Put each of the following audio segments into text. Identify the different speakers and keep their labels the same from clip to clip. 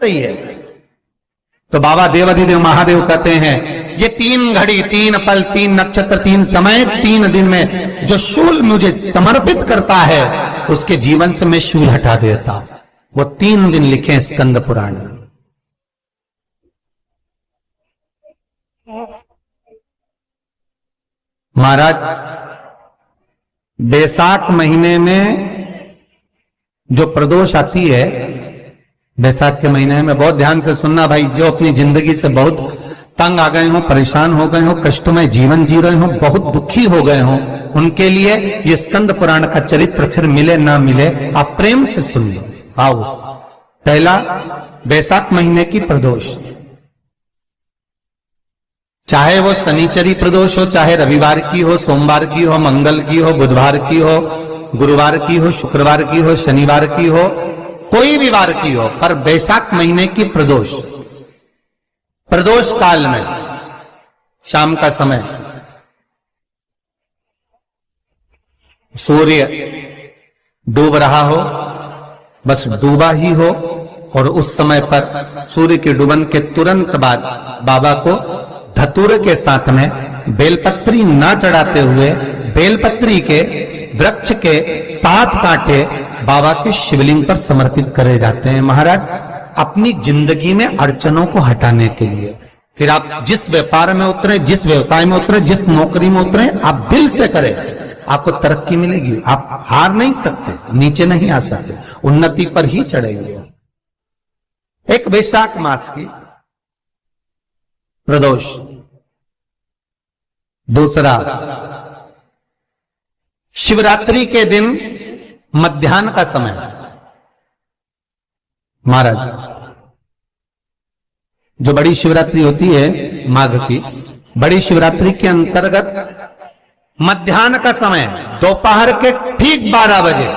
Speaker 1: रही है। तो बाबा देवाधिदेव महादेव कहते हैं ये 3 घड़ी 3 पल 3 नक्षत्र 3 समय 3 दिन में जो शूल मुझे समर्पित करता है उसके जीवन से मैं शूल हटा देता हूं। वो 3 दिन लिखे स्कंद पुराण में। महाराज बैसाख महीने में जो प्रदोष आती है, बैसाख के महीने में बहुत ध्यान से सुनना भाई, जो अपनी जिंदगी से बहुत तंग आ गए हो, परेशान हो गए हो, कष्टमय जीवन जी रहे हो, बहुत दुखी हो गए हो, उनके लिए ये स्कंद पुराण का चरित्र फिर मिले ना मिले आप प्रेम से सुनिए। आओ, पहला बैसाख महीने की प्रदोष, चाहे वो शनिचरी प्रदोष हो, चाहे रविवार की हो, सोमवार की हो, मंगल की हो, बुधवार की हो, गुरुवार की हो, शुक्रवार की हो, शनिवार की हो, कोई भी वार की हो, पर बैसाख महीने की प्रदोष, प्रदोष काल में शाम का समय सूर्य डूब रहा हो, बस डूबा ही हो, और उस समय पर सूर्य के डूबन के तुरंत बाद बाबा को धतूरे के साथ में बेलपत्री ना चढ़ाते हुए बेलपत्री के वृक्ष के 7 कांटे बाबा के शिवलिंग पर समर्पित करे जाते हैं महाराज, अपनी जिंदगी में अड़चनों को हटाने के लिए। फिर आप जिस व्यापार में उतरे, जिस व्यवसाय में उतरे, जिस नौकरी में उतरे, आप दिल से करें, आपको तरक्की मिलेगी। आप हार नहीं सकते, नीचे नहीं आ सकते, उन्नति पर ही चढ़ेंगे। एक वैशाख मास की प्रदोष, दूसरा शिवरात्रि के दिन मध्याह्न का समय महाराज, जो बड़ी शिवरात्रि होती है माघ की, बड़ी शिवरात्रि के अंतर्गत मध्याह्न का समय, दोपहर के ठीक 12 बजे,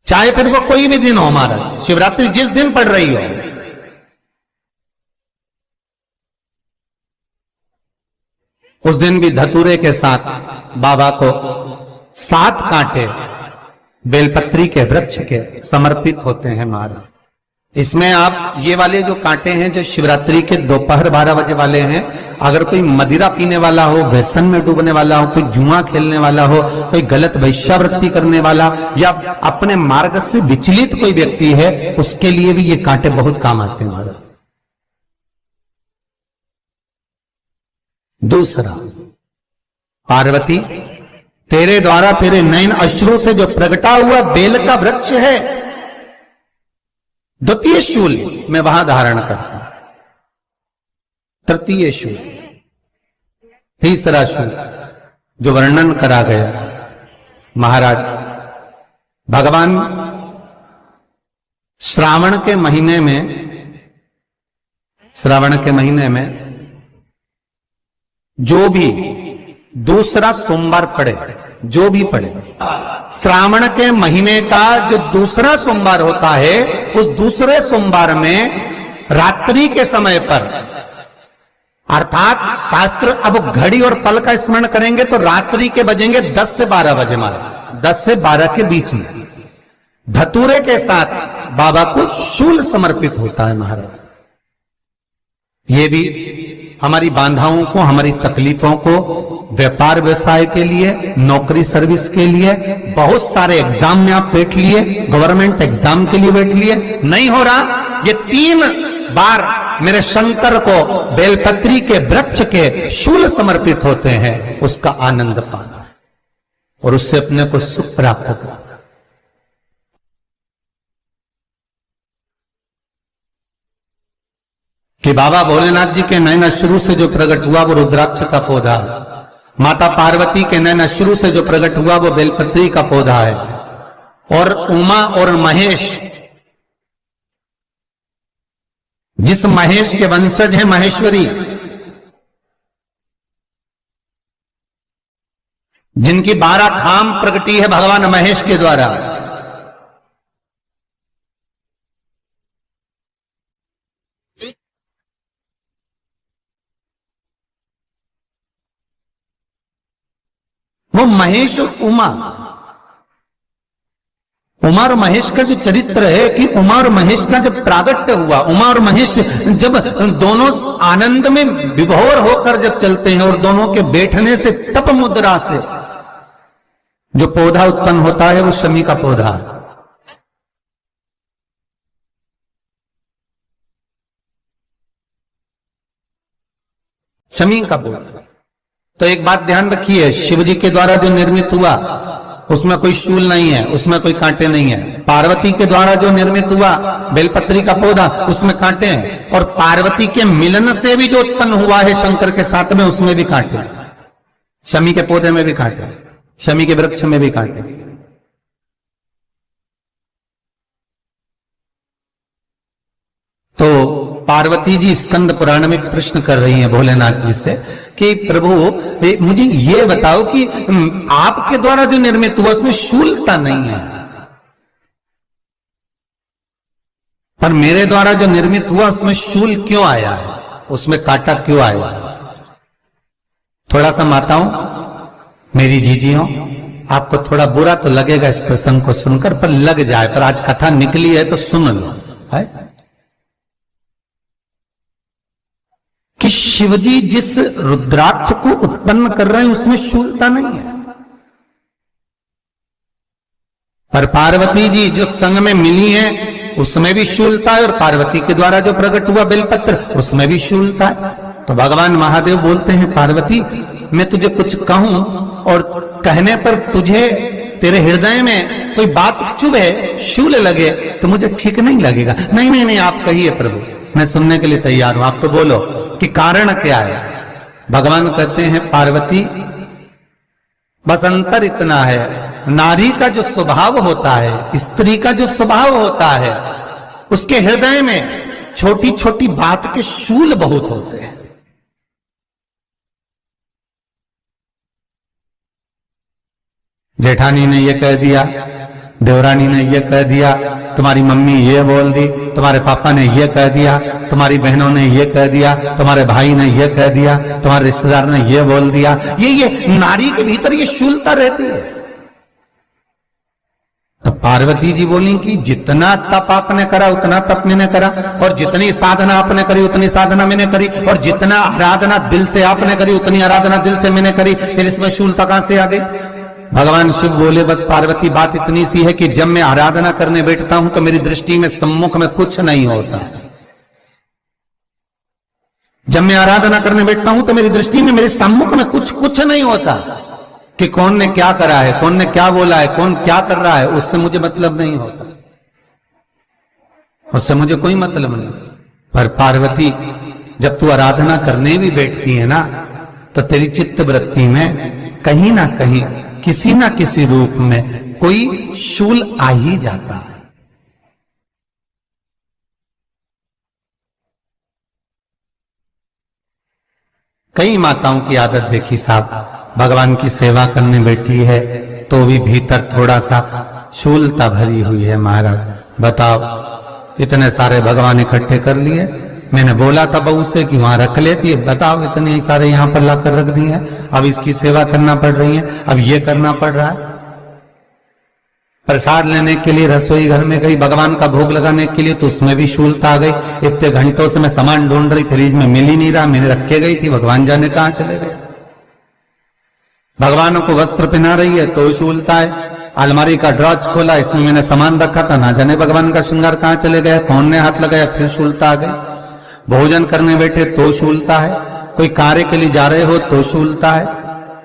Speaker 1: चाहे फिर वो कोई भी दिन हो महाराज, शिवरात्रि जिस दिन पड़ रही हो, उस दिन भी धतूरे के साथ बाबा को 7 कांटे बेलपत्री के वृक्ष के समर्पित होते हैं महाराज। इसमें आप ये वाले जो कांटे हैं जो शिवरात्रि के दोपहर 12 बजे वाले हैं, अगर कोई मदिरा पीने वाला हो, व्यसन में डूबने वाला हो, कोई जुआ खेलने वाला हो, कोई गलत वैश्यावृत्ति करने वाला, या अपने मार्ग से विचलित कोई व्यक्ति है, उसके लिए भी ये कांटे बहुत काम आते हैं महाराज। दूसरा, पार्वती तेरे द्वारा तेरे नयन अश्रु से जो प्रगटा हुआ बेल का वृक्ष है, द्वितीय शूल मैं वहां धारण करता हूं, तृतीय शूल, तीसरा शूल जो वर्णन करा गया महाराज, भगवान श्रावण के महीने में जो भी दूसरा सोमवार पड़े, जो भी पड़े, श्रावण के महीने का जो दूसरा सोमवार होता है, उस दूसरे सोमवार में रात्रि के समय पर, अर्थात शास्त्र अब घड़ी और पल का स्मरण करेंगे तो रात्रि के बजेंगे 10 से 12 बजे महाराज, 10 से 12 के बीच में धतूरे के साथ बाबा को शूल समर्पित होता है महाराज। ये भी हमारी बाधाओं को, हमारी तकलीफों को, व्यापार व्यवसाय के लिए, नौकरी सर्विस के लिए, बहुत सारे एग्जाम में आप बैठ लिए, गवर्नमेंट एग्जाम के लिए बैठ लिए, नहीं हो रहा, ये 3 बार मेरे शंकर को बेलपत्री के वृक्ष के शूल समर्पित होते हैं, उसका आनंद पाना है और उससे अपने को सुख प्राप्त करना। कि बाबा भोलेनाथ जी के नयन अश्रु से जो प्रकट हुआ वो रुद्राक्ष का पौधा है, माता पार्वती के नयन अश्रु से जो प्रकट हुआ वो बेलपत्री का पौधा है, और उमा और महेश, जिस महेश के वंशज है महेश्वरी, जिनकी 12 खाम प्रगटी है भगवान महेश के द्वारा, वो महेश और उमा और महेश का जो चरित्र है कि उमा और महेश का जब प्रागट्य हुआ, उमा और महेश जब दोनों आनंद में विभोर होकर जब चलते हैं और दोनों के बैठने से तप मुद्रा से जो पौधा उत्पन्न होता है वो शमी का पौधा है। शमी का पौधा। तो एक बात ध्यान रखिए, शिव जी के द्वारा जो निर्मित हुआ उसमें कोई शूल नहीं है, उसमें कोई कांटे नहीं है। पार्वती के द्वारा जो निर्मित हुआ बेलपत्री का पौधा, उसमें कांटे हैं। और पार्वती के मिलन से भी जो उत्पन्न हुआ है शंकर के साथ में, उसमें भी कांटे हैं। शमी के पौधे में भी कांटे, शमी के वृक्ष में भी कांटे। तो पार्वती जी स्कंद पुराण में प्रश्न कर रही हैं भोलेनाथ जी से कि प्रभु मुझे ये बताओ कि आपके द्वारा जो निर्मित हुआ उसमें शूलता नहीं है, पर मेरे द्वारा जो निर्मित हुआ उसमें शूल क्यों आया है, उसमें कांटा क्यों आया? थोड़ा सा माताओं, मेरी जीजियों, आपको थोड़ा बुरा तो लगेगा इस प्रसंग को सुनकर, पर लग जाए, पर आज कथा निकली है तो सुन लो है कि शिवजी जिस रुद्राक्ष को उत्पन्न कर रहे हैं उसमें शूलता नहीं है, पर पार्वती जी जो संग में मिली हैं उसमें भी शूलता है, और पार्वती के द्वारा जो प्रकट हुआ बेलपत्र उसमें भी शूलता है। तो भगवान महादेव बोलते हैं पार्वती, मैं तुझे कुछ कहूं और कहने पर तुझे तेरे हृदय में कोई बात चुभे, शूल लगे तो मुझे ठीक नहीं लगेगा। नहीं नहीं नहीं, आप कहिए प्रभु, मैं सुनने के लिए तैयार हूं, आप तो बोलो कि कारण क्या है। भगवान कहते हैं पार्वती, बस अंतर इतना है, नारी का जो स्वभाव होता है, स्त्री का जो स्वभाव होता है, उसके हृदय में छोटी छोटी बात के शूल बहुत होते हैं। जेठानी ने यह कह दिया, देवरानी ने यह कह दिया, तुम्हारी मम्मी ये बोल दी, तुम्हारे पापा ने ये कह दिया, तुम्हारी बहनों ने ये कह दिया, तुम्हारे भाई ने ये कह दिया, तुम्हारे रिश्तेदार ने ये बोल दिया। ये नारी के भीतर ये शूलता रहती है। तो पार्वती जी बोली कि जितना तप आपने करा उतना तप मैंने करा, और जितनी साधना आपने करी उतनी साधना मैंने करी, और जितना आराधना दिल से आपने करी उतनी आराधना दिल से मैंने करी, फिर इसमें शूलता कहां से आ गई? भगवान शिव बोले, बस पार्वती बात इतनी सी है कि जब मैं आराधना करने बैठता हूं तो मेरी दृष्टि में सम्मुख में कुछ नहीं होता। जब मैं आराधना करने बैठता हूं तो मेरी दृष्टि में मेरे सम्मुख में कुछ नहीं होता कि कौन ने क्या करा है, कौन ने क्या बोला है, कौन क्या कर रहा है, उससे मुझे मतलब नहीं होता, उससे मुझे कोई मतलब नहीं। पर पार्वती, जब तू आराधना करने भी बैठती है ना, तो तेरी चित्त वृत्ति में कहीं ना कहीं किसी ना किसी रूप में कोई शूल आ ही जाता है। कई माताओं की आदत देखी साहब, भगवान की सेवा करने बैठी है तो भी भीतर थोड़ा सा शूलता भरी हुई है। महाराज बताओ, इतने सारे भगवान इकट्ठे कर लिए, मैंने बोला था बहू से कि वहां रख लेती है, बताओ इतने सारे यहां पर लाकर रख दिए हैं, अब इसकी सेवा करना पड़ रही है, अब ये करना पड़ रहा है। प्रसाद लेने के लिए रसोई घर में गई, भगवान का भोग लगाने के लिए, तो उसमें भी शूलता आ गई। इतने घंटों से मैं सामान ढूंढ रही, फ्रिज में मिल ही नहीं रहा, मैंने रख के गई थी, भगवान जाने कहां चले गए। भगवानों को वस्त्र पहना रही है तो शूलता है। अलमारी का ड्रॉज खोला, इसमें मैंने सामान रखा था, ना जाने भगवान का श्रृंगार कहां चले गए, कौन ने हाथ लगाया, फिर शूलता आ गई। भोजन करने बैठे तो शूलता है, कोई कार्य के लिए जा रहे हो तो शूलता है।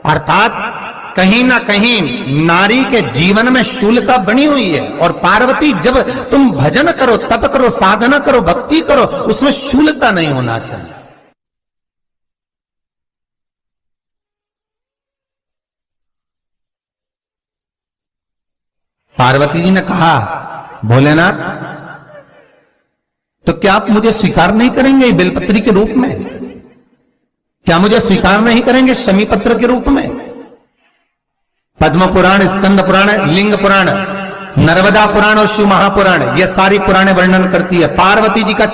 Speaker 1: अर्थात कहीं ना कहीं नारी के जीवन में शूलता बनी हुई है। और पार्वती, जब तुम भजन करो, तप करो, साधना करो, भक्ति करो, उसमें शूलता नहीं होना चाहिए। पार्वती जी ने कहा, भोलेनाथ तो क्या आप मुझे स्वीकार नहीं करेंगे बेलपत्री के रूप में? क्या मुझे स्वीकार नहीं करेंगे शमी पत्र के रूप में? पद्म पुराण, स्कंद पुराण, लिंग पुराण, नर्मदा पुराण और शिव महापुराण, ये सारी पुराणे वर्णन करती है। पार्वती जी का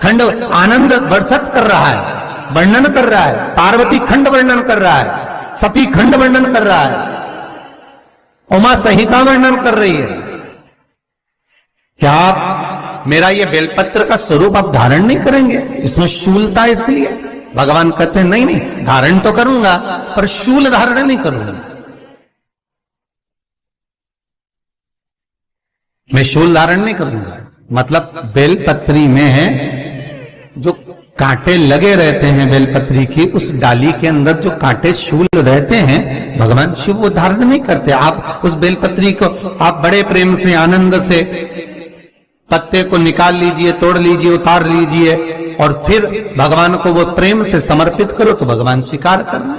Speaker 1: खंड आनंद वर्षित कर रहा है, वर्णन कर रहा है। पार्वती खंड वर्णन कर रहा है, सती खंड वर्णन कर रहा है, उमा संहिता वर्णन कर रही है। क्या आप मेरा ये बेलपत्र का स्वरूप आप धारण नहीं करेंगे? इसमें शूलता इसलिए भगवान कहते हैं नहीं नहीं, धारण तो करूंगा पर शूल धारण नहीं करूंगा। मैं शूल धारण नहीं करूंगा, मतलब बेलपत्री में जो कांटे लगे रहते हैं बेलपत्री की, उस डाली के अंदर जो कांटे शूल रहते हैं भगवान शिव वो धारण नहीं करते। आप उस बेलपत्री को आप बड़े प्रेम से आनंद से पत्ते को निकाल लीजिए, तोड़ लीजिए, उतार लीजिए और फिर भगवान को वो प्रेम से समर्पित करो तो भगवान स्वीकार करना।